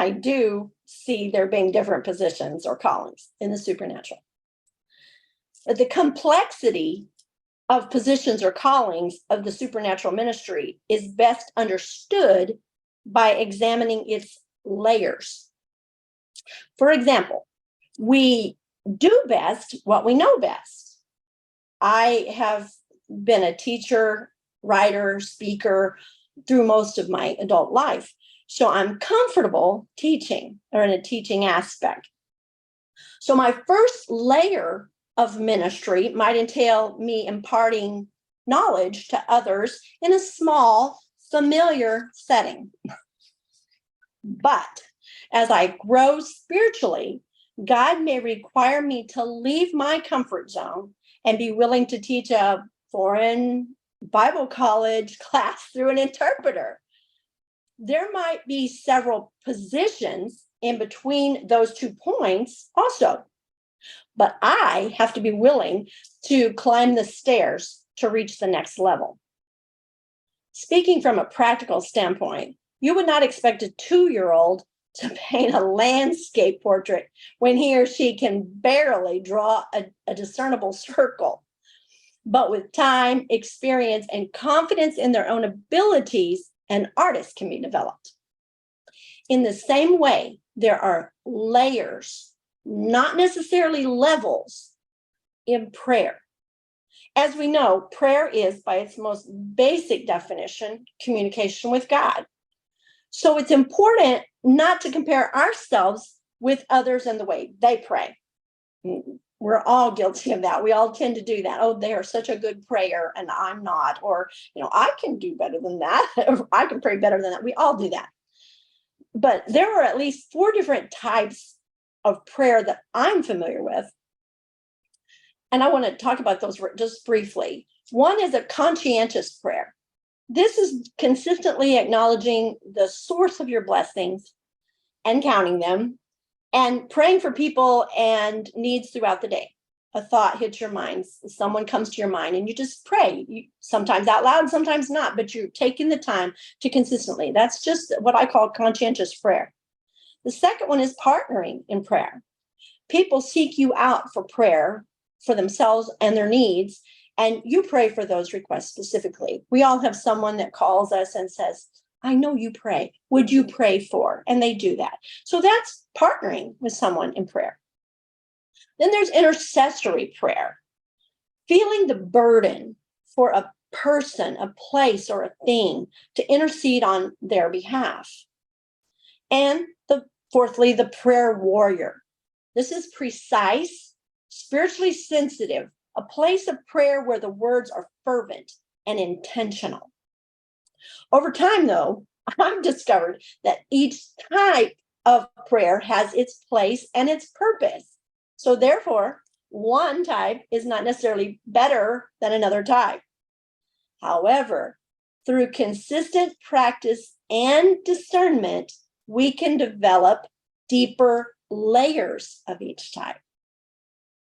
I do see there being different positions or callings in the supernatural. But the complexity of positions or callings of the supernatural ministry is best understood by examining its layers. For example, we do best what we know best. I have been a teacher, writer, speaker through most of my adult life. So I'm comfortable teaching or in a teaching aspect. So my first layer of ministry might entail me imparting knowledge to others in a small, familiar setting. But as I grow spiritually, God may require me to leave my comfort zone and be willing to teach a foreign Bible college class through an interpreter. There might be several positions in between those 2 points also, but I have to be willing to climb the stairs to reach the next level. Speaking from a practical standpoint, you would not expect a 2-year-old to paint a landscape portrait when he or she can barely draw a discernible circle. But with time, experience, and confidence in their own abilities, an artist can be developed. In the same way, there are layers, not necessarily levels, in prayer. As we know, prayer is, by its most basic definition, communication with God. So it's important not to compare ourselves with others in the way they pray. We're all guilty of that. We all tend to do that. Oh, they are such a good prayer and I'm not. Or, I can do better than that. Or I can pray better than that. We all do that. But there are at least 4 different types of prayer that I'm familiar with. And I want to talk about those just briefly. One is a conscientious prayer. This is consistently acknowledging the source of your blessings and counting them and praying for people and needs throughout the day. A thought hits your mind, someone comes to your mind, and you just pray, sometimes out loud, sometimes not, but you're taking the time to consistently. That's just what I call conscientious prayer. The second one is partnering in prayer. People seek you out for prayer for themselves and their needs, and you pray for those requests specifically. We all have someone that calls us and says, I know you pray. Would you pray for? And they do that. So that's partnering with someone in prayer. Then there's intercessory prayer, feeling the burden for a person, a place, or a thing to intercede on their behalf. And fourthly, the prayer warrior. This is precise, spiritually sensitive, a place of prayer where the words are fervent and intentional. Over time, though, I've discovered that each type of prayer has its place and its purpose. So therefore, one type is not necessarily better than another type. However, through consistent practice and discernment, we can develop deeper layers of each type.